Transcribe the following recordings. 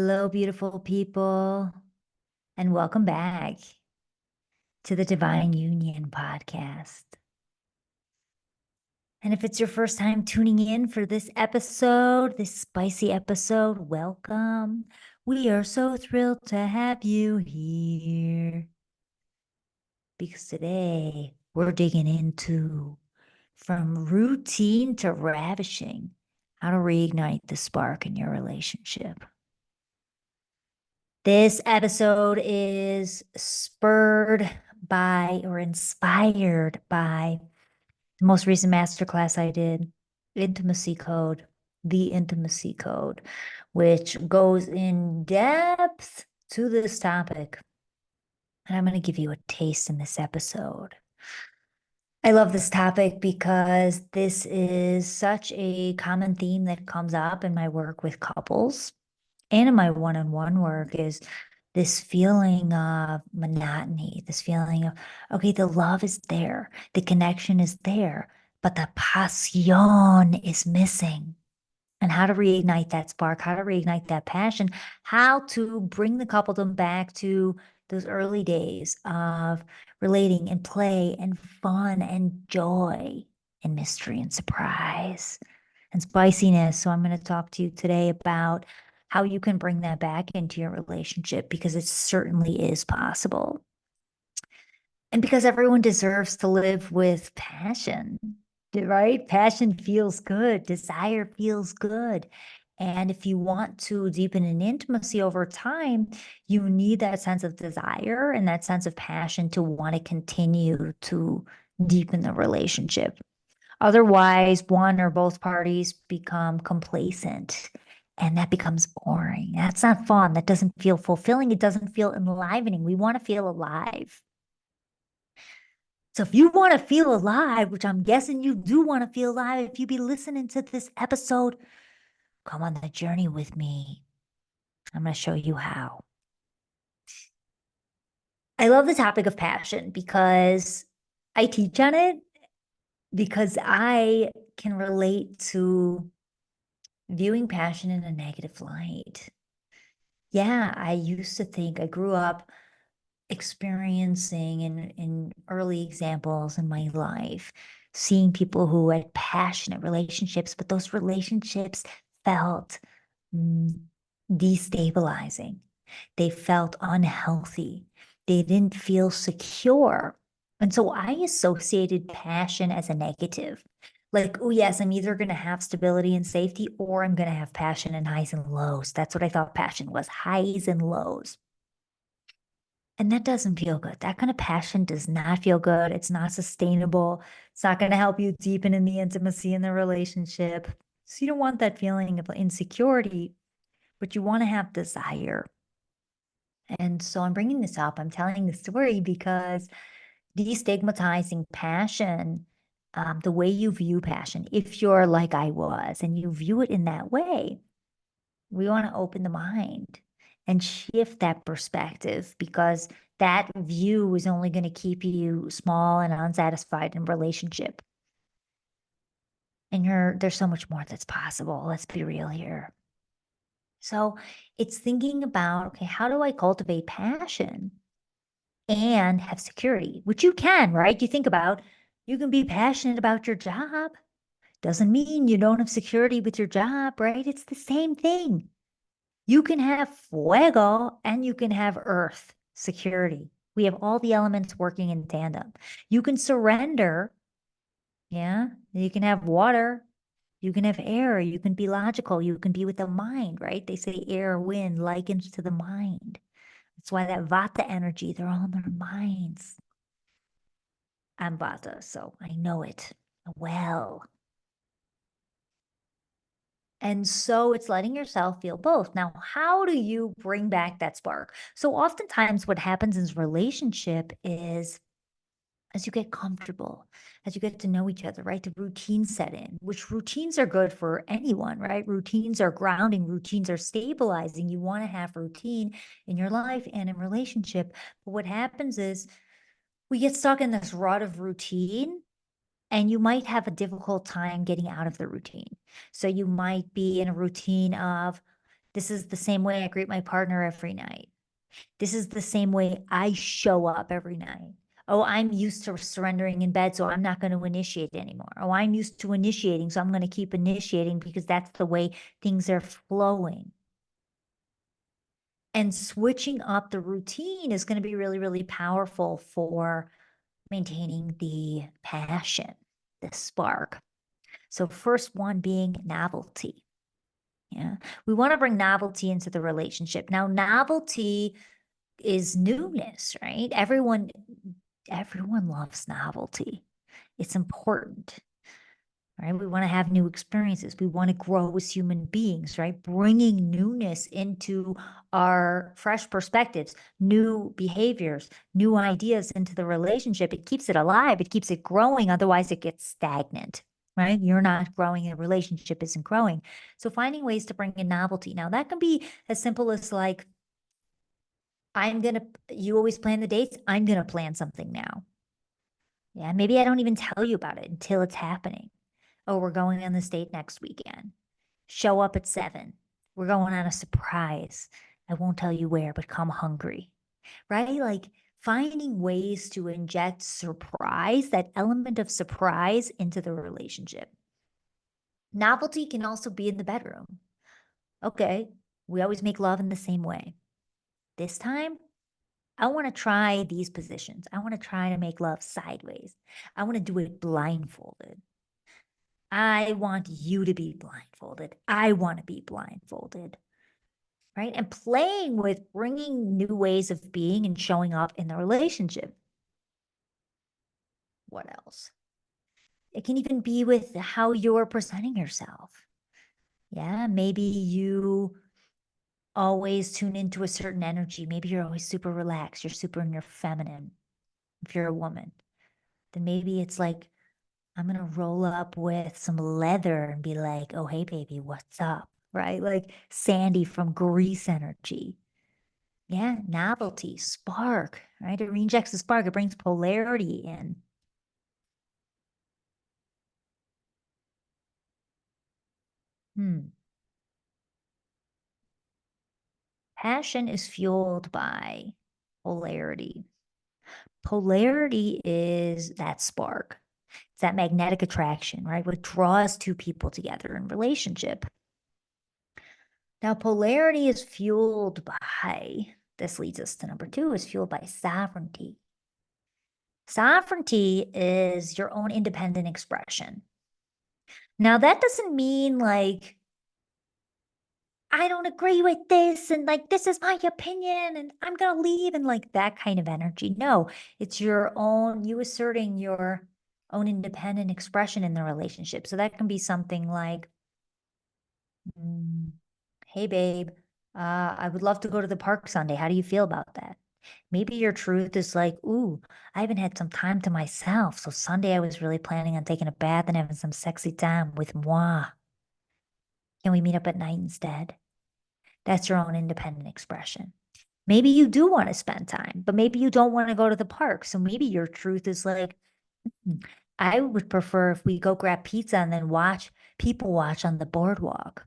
Hello, beautiful people, and welcome back to the Divine Union podcast. And if it's your first time tuning in for this episode, this spicy episode, welcome. We are so thrilled to have you here because today we're digging into from routine to ravishing, how to reignite the spark in your relationship. This episode is spurred by or inspired by the most recent masterclass I did, Intimacy Code, the Intimacy Code, which goes in depth to this topic. And I'm going to give you a taste in this episode. I love this topic because this is such a common theme that comes up in my work with couples and in my one-on-one work is this feeling of monotony, this feeling of, okay, the love is there, the connection is there, but the passion is missing. And how to reignite that spark, how to reignite that passion, how to bring the coupledom back to those early days of relating and play and fun and joy and mystery and surprise and spiciness. So I'm going to talk to you today about how you can bring that back into your relationship because it certainly is possible. And because everyone deserves to live with passion, right? Passion feels good, desire feels good. And if you want to deepen an intimacy over time, you need that sense of desire and that sense of passion to want to continue to deepen the relationship. Otherwise, one or both parties become complacent and that becomes boring. That's not fun. That doesn't feel fulfilling. It doesn't feel enlivening. We want to feel alive. So if you want to feel alive, which I'm guessing you do want to feel alive, if you be listening to this episode, come on the journey with me. I'm going to show you how. I love the topic of passion because I teach on it, because I can relate to viewing passion in a negative light. Yeah, I used to think I grew up experiencing in early examples in my life, seeing people who had passionate relationships, but those relationships felt mm, destabilizing. They felt unhealthy. They didn't feel secure. And so I associated passion as a negative. Like, oh, yes, I'm either going to have stability and safety or I'm going to have passion and highs and lows. That's what I thought passion was, highs and lows. And that doesn't feel good. That kind of passion does not feel good. It's not sustainable. It's not going to help you deepen in the intimacy in the relationship. So you don't want that feeling of insecurity, but you want to have desire. And so I'm bringing this up. I'm telling the story because destigmatizing passion, the way you view passion, if you're like I was and you view it in that way, we want to open the mind and shift that perspective because that view is only going to keep you small and unsatisfied in relationship. And there's so much more that's possible. Let's be real here. So it's thinking about, okay, how do I cultivate passion and have security, which you can, right? You think about, you can be passionate about your job. Doesn't mean you don't have security with your job, right? It's the same thing. You can have fuego and you can have earth security. We have all the elements working in tandem. You can surrender. Yeah. You can have water. You can have air. You can be logical. You can be with the mind, right? They say air, wind likens to the mind. That's why that vata energy, they're all in their minds. I'm vata, so I know it well. And so it's letting yourself feel both. Now, how do you bring back that spark? So oftentimes what happens in relationship is as you get comfortable, as you get to know each other, right? The routines set in, which routines are good for anyone, right? Routines are grounding, routines are stabilizing. You want to have routine in your life and in relationship. But what happens is we get stuck in this rut of routine and you might have a difficult time getting out of the routine. So you might be in a routine of This is the same way I greet my partner every night. This is the same way I show up every night. Oh, I'm used to surrendering in bed, so I'm not going to initiate anymore. Oh, I'm used to initiating, so I'm going to keep initiating because that's the way things are flowing. And switching up the routine is going to be really, really powerful for maintaining the passion, the spark. So, first one being novelty. Yeah. We want to bring novelty into the relationship. Now, novelty is newness, right? Everyone loves novelty. It's important, right? We want to have new experiences. We want to grow as human beings, right? Bringing newness into our fresh perspectives, new behaviors, new ideas into the relationship. It keeps it alive. It keeps it growing. Otherwise, it gets stagnant, right? You're not growing. A relationship isn't growing. So finding ways to bring in novelty. Now, that can be as simple as like, you always plan the dates. I'm going to plan something now. Yeah, maybe I don't even tell you about it until it's happening. Oh, we're going on this date next weekend. Show up at 7. We're going on a surprise. I won't tell you where, but come hungry, right? Like finding ways to inject surprise, that element of surprise into the relationship. Novelty can also be in the bedroom. Okay, we always make love in the same way. This time, I want to try these positions. I want to try to make love sideways. I want to do it blindfolded. I want you to be blindfolded. I want to be blindfolded, right? And playing with bringing new ways of being and showing up in the relationship. What else? It can even be with how you're presenting yourself. Yeah, maybe you always tune into a certain energy. Maybe you're always super relaxed. You're super in your feminine. If you're a woman, then maybe it's like, I'm going to roll up with some leather and be like, oh, hey, baby, what's up? Right? Like Sandy from Grease energy. Yeah, novelty, spark, right? It reinjects the spark. It brings polarity in. Hmm. Passion is fueled by polarity. Polarity is that spark. It's that magnetic attraction, right? What draws two people together in relationship. Now, polarity is fueled by, this leads us to number 2, is fueled by sovereignty. Sovereignty is your own independent expression. Now, that doesn't mean like, I don't agree with this and like, this is my opinion and I'm going to leave and like that kind of energy. No, it's your own, you asserting your own independent expression in the relationship. So that can be something like, mm, hey, babe, I would love to go to the park Sunday. How do you feel about that? Maybe your truth is like, ooh, I haven't had some time to myself. So Sunday I was really planning on taking a bath and having some sexy time with moi. Can we meet up at night instead? That's your own independent expression. Maybe you do want to spend time, but maybe you don't want to go to the park. So maybe your truth is like, I would prefer if we go grab pizza and then people watch on the boardwalk.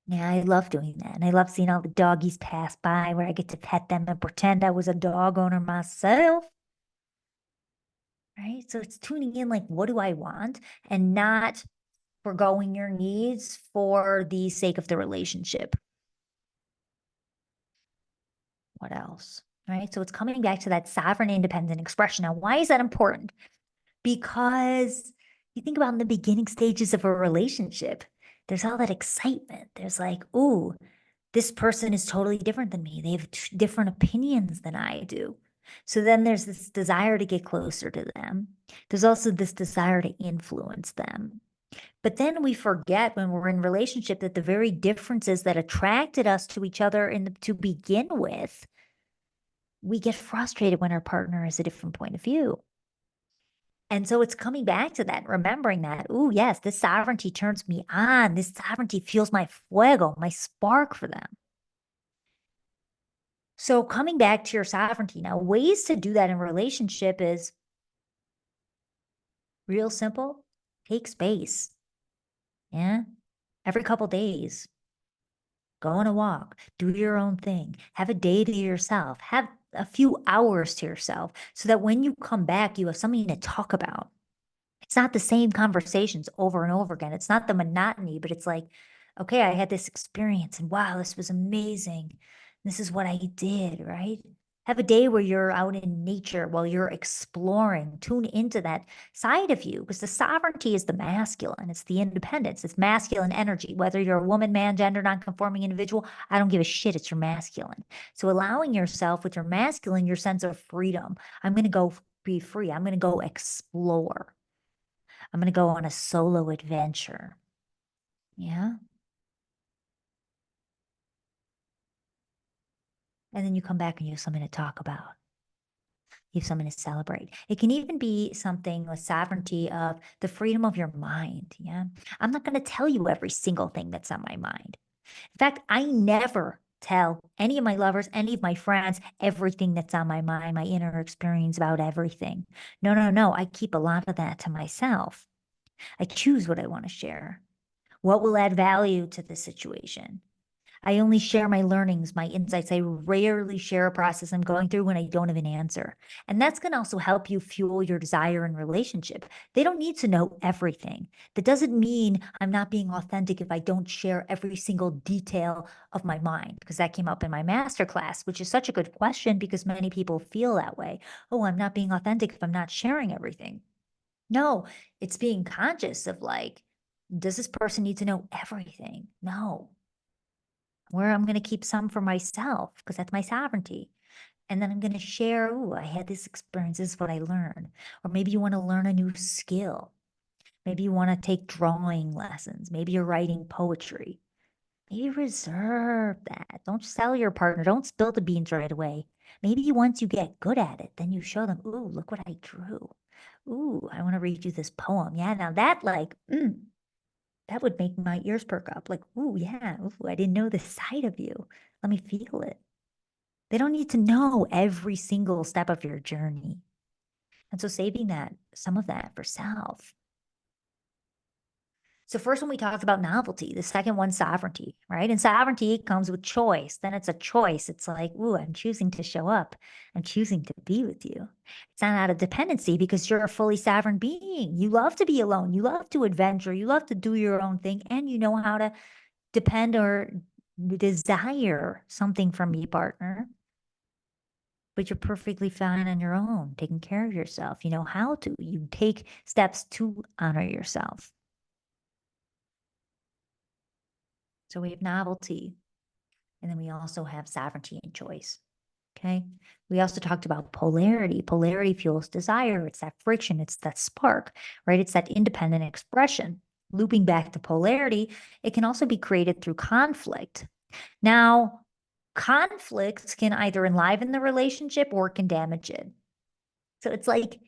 Yeah, I love doing that. And I love seeing all the doggies pass by where I get to pet them and pretend I was a dog owner myself. Right. So it's tuning in like, what do I want? And not foregoing your needs for the sake of the relationship. What else? Right. So it's coming back to that sovereign independent expression. Now, why is that important? Because you think about in the beginning stages of a relationship, there's all that excitement. There's like, ooh, this person is totally different than me. They have different opinions than I do. So then there's this desire to get closer to them. There's also this desire to influence them. But then we forget when we're in relationship that the very differences that attracted us to each other to begin with, we get frustrated when our partner has a different point of view. And so it's coming back to that, remembering that, oh, yes, this sovereignty turns me on. This sovereignty fuels my fuego, my spark for them. So coming back to your sovereignty now, ways to do that in relationship is real simple. Take space. Yeah. Every couple days. Go on a walk, do your own thing, have a day to yourself, have a few hours to yourself so that when you come back, you have something to talk about. It's not the same conversations over and over again. It's not the monotony, but it's like, okay, I had this experience and wow, this was amazing. This is what I did, right? Have a day where you're out in nature while you're exploring, tune into that side of you because the sovereignty is the masculine, it's the independence, it's masculine energy. Whether you're a woman, man, gender nonconforming individual, I don't give a shit. It's your masculine. So allowing yourself with your masculine, your sense of freedom. I'm going to go be free. I'm going to go explore. I'm going to go on a solo adventure. Yeah. And then you come back and you have something to talk about. You have something to celebrate. It can even be something with sovereignty of the freedom of your mind. Yeah. I'm not going to tell you every single thing that's on my mind. In fact, I never tell any of my lovers, any of my friends, everything that's on my mind, my inner experience about everything. No, no, no. I keep a lot of that to myself. I choose what I want to share. What will add value to the situation? I only share my learnings, my insights. I rarely share a process I'm going through when I don't have an answer. And that's going to also help you fuel your desire in relationship. They don't need to know everything. That doesn't mean I'm not being authentic if I don't share every single detail of my mind, because that came up in my masterclass, which is such a good question because many people feel that way. Oh, I'm not being authentic if I'm not sharing everything. No, it's being conscious of like, does this person need to know everything? No. Where I'm going to keep some for myself because that's my sovereignty. And then I'm going to share, oh, I had this experience. This is what I learned. Or maybe you want to learn a new skill. Maybe you want to take drawing lessons. Maybe you're writing poetry. Maybe reserve that. Don't sell your partner. Don't spill the beans right away. Maybe once you get good at it, then you show them, ooh, look what I drew. Ooh, I want to read you this poem. Yeah, now that like, that would make my ears perk up. Like, ooh, yeah, ooh, I didn't know this side of you. Let me feel it. They don't need to know every single step of your journey. And so saving that, some of that for self. So first one we talked about novelty, the second one sovereignty, right? And sovereignty comes with choice. Then it's a choice. It's like, ooh, I'm choosing to show up. I'm choosing to be with you. It's not out of dependency because you're a fully sovereign being. You love to be alone. You love to adventure. You love to do your own thing. And you know how to depend or desire something from your partner, but you're perfectly fine on your own, taking care of yourself. You know how to. You take steps to honor yourself. So we have novelty, and then we also have sovereignty and choice. Okay. We also talked about polarity. Polarity fuels desire. It's that friction, it's that spark, right? It's that independent expression. Looping back to polarity, it can also be created through conflict. Now, conflicts can either enliven the relationship or can damage it. So it's like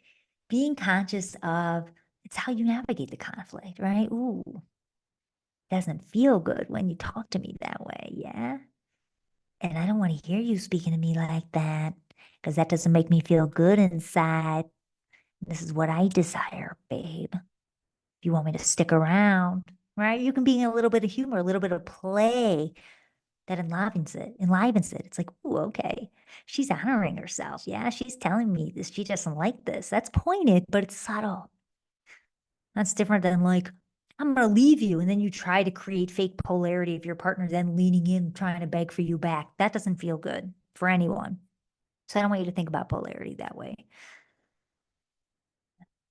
being conscious of it's how you navigate the conflict, right? Ooh, doesn't feel good when you talk to me that way. Yeah. And I don't want to hear you speaking to me like that because that doesn't make me feel good inside. This is what I desire, babe. If you want me to stick around, right? You can be a little bit of humor, a little bit of play that enlivens it, enlivens it. It's like, ooh, okay. She's honoring herself. Yeah, she's telling me this. She doesn't like this. That's pointed, but it's subtle. That's different than like, I'm gonna leave you. And then you try to create fake polarity of your partner then leaning in, trying to beg for you back. That doesn't feel good for anyone. So I don't want you to think about polarity that way.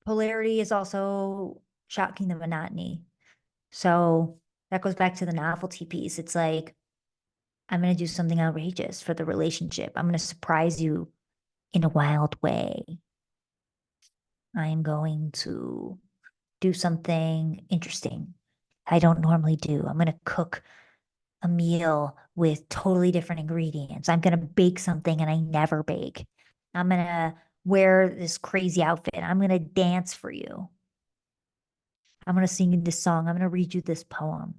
Polarity is also shocking the monotony. So that goes back to the novelty piece. It's like, I'm going to do something outrageous for the relationship. I'm going to surprise you in a wild way. I'm going to do something interesting I don't normally do. I'm going to cook a meal with totally different ingredients. I'm going to bake something and I never bake. I'm going to wear this crazy outfit. I'm going to dance for you. I'm going to sing you this song. I'm going to read you this poem.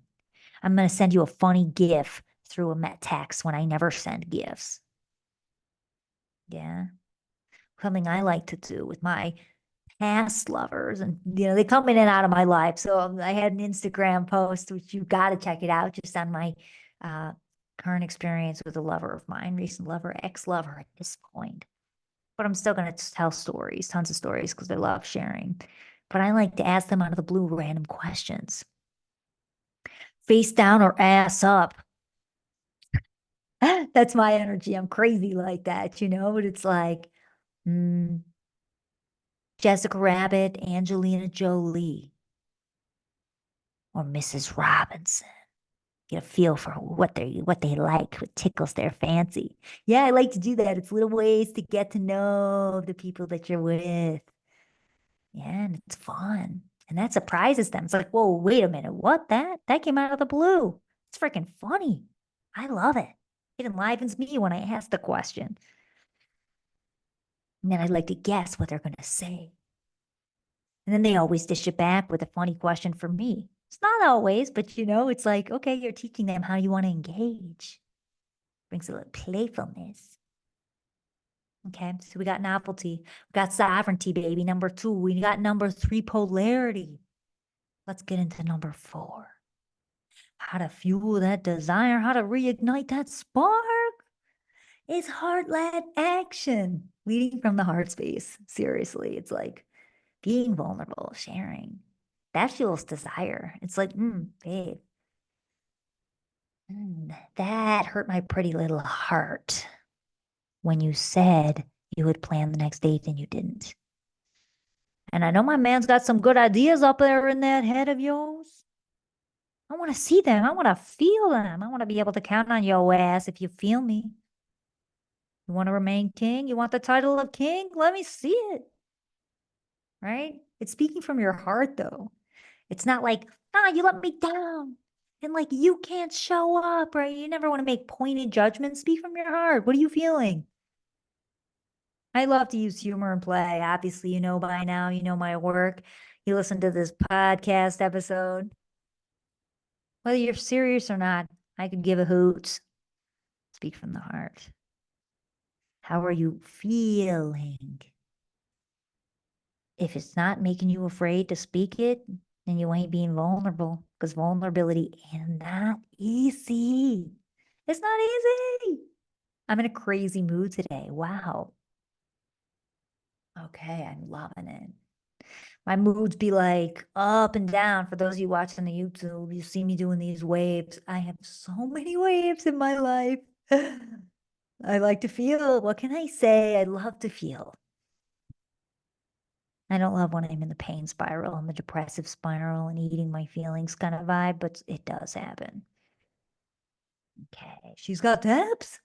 I'm going to send you a funny GIF through a met text when I never send GIFs. Yeah. Something I like to do with my past lovers. And, they come in and out of my life. So I had an Instagram post, which you got to check it out just on my current experience with a lover of mine, recent lover, ex-lover at this point. But I'm still going to tell stories, tons of stories, because I love sharing. But I like to ask them out of the blue random questions. Face down or ass up? That's my energy. I'm crazy like that, but it's like Jessica Rabbit, Angelina Jolie, or Mrs. Robinson. Get a feel for what they like, what tickles their fancy. Yeah, I like to do that. It's little ways to get to know the people that you're with. Yeah, and it's fun. And that surprises them. It's like, whoa, wait a minute. What? That came out of the blue. It's freaking funny. I love it. It enlivens me when I ask the question. And then I like to guess what they're going to say. And then they always dish it back with a funny question for me. It's not always, but it's like, okay, you're teaching them how you want to engage. Brings a little playfulness. Okay, so we got novelty. We got sovereignty, baby. Number 2. We got number 3, polarity. Let's get into number 4. How to fuel that desire, how to reignite that spark. It's heart-led action, leading from the heart space. Seriously, it's like being vulnerable, sharing. That fuels desire. It's like, babe, that hurt my pretty little heart when you said you would plan the next date and you didn't. And I know my man's got some good ideas up there in that head of yours. I want to see them. I want to feel them. I want to be able to count on your ass if you feel me. You want to remain king? You want the title of king? Let me see it. Right? It's speaking from your heart, though. It's not like, you let me down. And like, you can't show up, right? You never want to make pointed judgments. Speak from your heart. What are you feeling? I love to use humor and play. Obviously, by now, my work. You listen to this podcast episode. Whether you're serious or not, I could give a hoot. Speak from the heart. How are you feeling? If it's not making you afraid to speak it, then you ain't being vulnerable, because vulnerability is not easy. It's not easy. I'm in a crazy mood today. Wow. Okay, I'm loving it. My moods be like up and down. For those of you watching the YouTube, you see me doing these waves. I have so many waves in my life. I like to feel. What can I say? I love to feel. I don't love when I'm in the pain spiral and the depressive spiral and eating my feelings kind of vibe, but it does happen. Okay, she's got depth.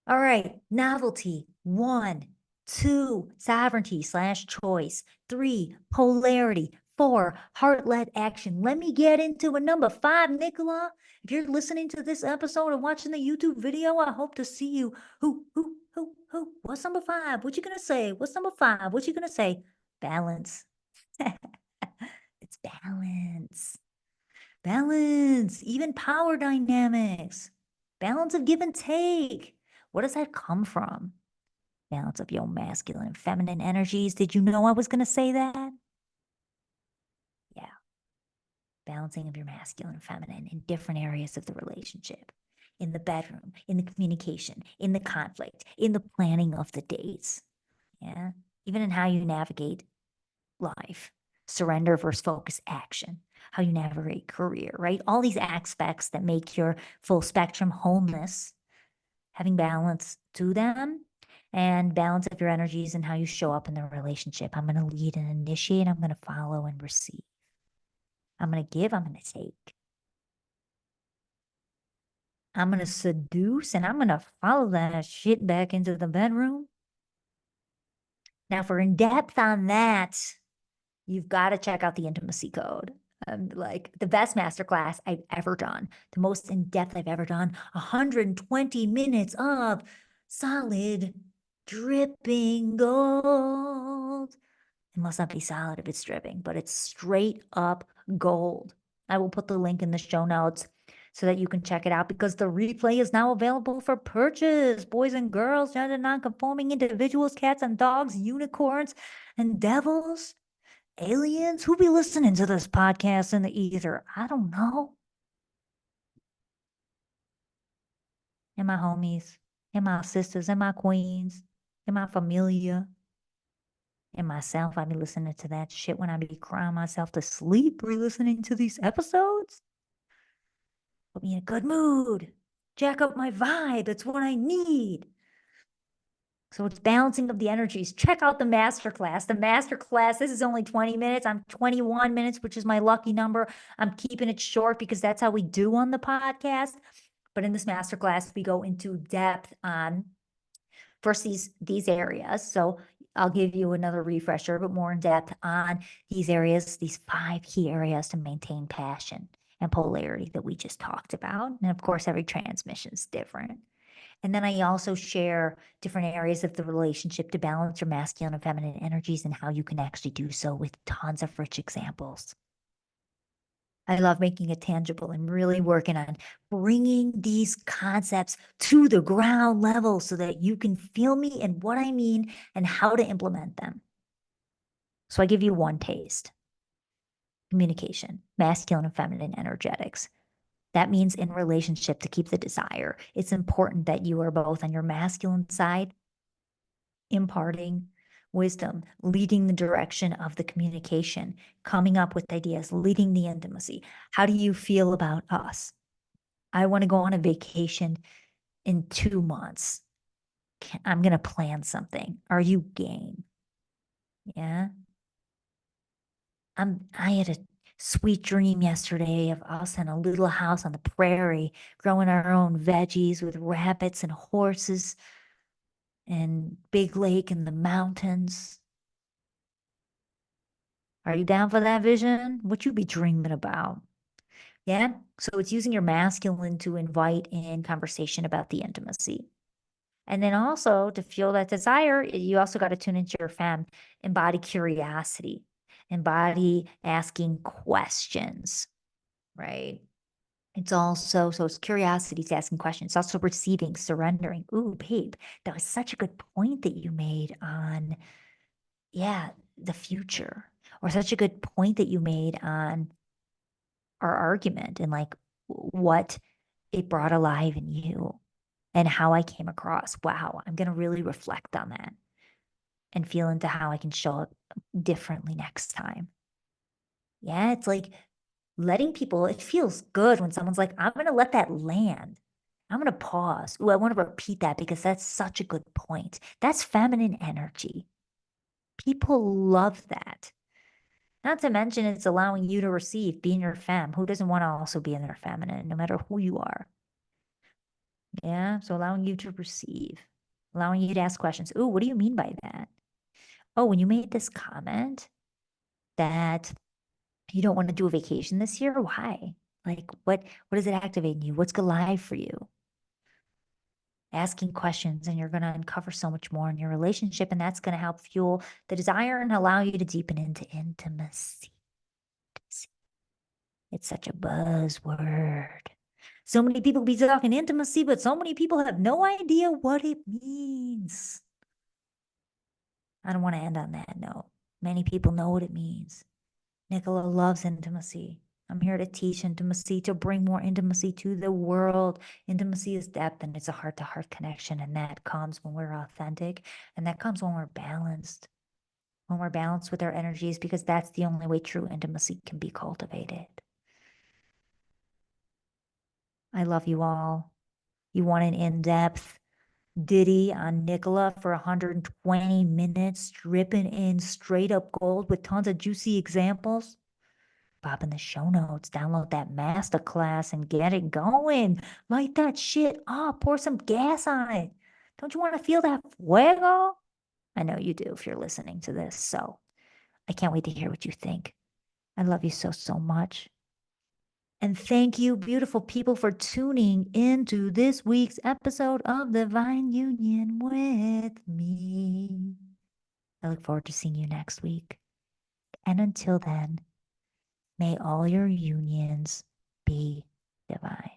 All right, novelty. 1, 2, sovereignty/choice. 3, polarity. 4, heart-led action. Let me get into a number 5, Nicola. If you're listening to this episode or watching the YouTube video, I hope to see you. Who? What's number 5? What you gonna say? What's number 5? What you gonna say? Balance. It's balance. Balance, even power dynamics. Balance of give and take. Where does that come from? Balance of your masculine and feminine energies. Did you know I was going to say that? Yeah. Balancing of your masculine and feminine in different areas of the relationship. In the bedroom, in the communication, in the conflict, in the planning of the dates. Yeah. Even in how you navigate life. Surrender versus focus action. How you navigate career, right? All these aspects that make your full spectrum wholeness, having balance to them and balance of your energies and how you show up in the relationship. I'm going to lead and initiate. I'm going to follow and receive. I'm going to give. I'm going to take. I'm going to seduce and I'm going to follow that shit back into the bedroom. Now, for in depth on that, you've got to check out the Intimacy Code. Like the best masterclass I've ever done, the most in depth I've ever done. 120 minutes of solid, dripping gold. It must not be solid if it's dripping, but it's straight up gold. I will put the link in the show notes so that you can check it out, because the replay is now available for purchase. Boys and girls, gender non-conforming individuals, cats and dogs, unicorns and devils. Aliens? Who be listening to this podcast in the ether? I don't know. and my homies, and my sisters, and my queens, and my familia, and myself. I be listening to that shit when I be crying myself to sleep, re-listening to these episodes. Put me in a good mood. Jack up my vibe. That's what I need. So it's balancing of the energies. Check out the masterclass. The masterclass, this is only 20 minutes. I'm 21 minutes, which is my lucky number. I'm keeping it short because that's how we do on the podcast. But in this masterclass, we go into depth on first these areas. So I'll give you another refresher, but more in depth on these areas, these 5 key areas to maintain passion and polarity that we just talked about. And of course, every transmission is different. And then I also share different areas of the relationship to balance your masculine and feminine energies and how you can actually do so with tons of rich examples. I love making it tangible and really working on bringing these concepts to the ground level so that you can feel me and what I mean and how to implement them. So I give you one taste. Communication, masculine and feminine energetics. That means in relationship to keep the desire. It's important that you are both on your masculine side, imparting wisdom, leading the direction of the communication, coming up with ideas, leading the intimacy. How do you feel about us? I want to go on a vacation in 2 months. I'm going to plan something. Are you game? Yeah. I had a sweet dream yesterday of us in a little house on the prairie, growing our own veggies with rabbits and horses and big lake in the mountains. Are you down for that vision? What you be dreaming about? Yeah. So it's using your masculine to invite in conversation about the intimacy. And then also to feel that desire, you also got to tune into your femme, embody curiosity, embody asking questions, right? It's also, so it's curiosity, it's asking questions. It's also receiving, surrendering. Ooh, babe, that was such a good point that you made on, yeah, the future, or such a good point that you made on our argument and like what it brought alive in you and how I came across. Wow, I'm going to really reflect on that and feel into how I can show up differently next time. Yeah, it's like letting people, it feels good when someone's like, I'm going to let that land. I'm going to pause. Ooh, I want to repeat that because that's such a good point. That's feminine energy. People love that. Not to mention, it's allowing you to receive, being your femme. Who doesn't want to also be in their feminine, no matter who you are? Yeah. So allowing you to receive, allowing you to ask questions. Ooh, what do you mean by that? Oh, when you made this comment that you don't want to do a vacation this year, why? Like, what does it activate in you? What's alive for you? Asking questions, and you're going to uncover so much more in your relationship, and that's going to help fuel the desire and allow you to deepen into intimacy. It's such a buzzword. So many people be talking intimacy, but so many people have no idea what it means. I don't want to end on that note. Many people know what it means. Nicola loves intimacy. I'm here to teach intimacy, to bring more intimacy to the world. Intimacy is depth and it's a heart-to-heart connection. And that comes when we're authentic. And that comes when we're balanced. When we're balanced with our energies, because that's the only way true intimacy can be cultivated. I love you all. You want an in-depth ditty on Nicola for 120 minutes, dripping in straight up gold with tons of juicy examples? Pop in the show notes, download that masterclass and get it going. Light that shit up, pour some gas on it. Don't you want to feel that fuego? I know you do if you're listening to this. So I can't wait to hear what you think. I love you so, so much. And thank you, beautiful people, for tuning into this week's episode of Divine Union with me. I look forward to seeing you next week. And until then, may all your unions be divine.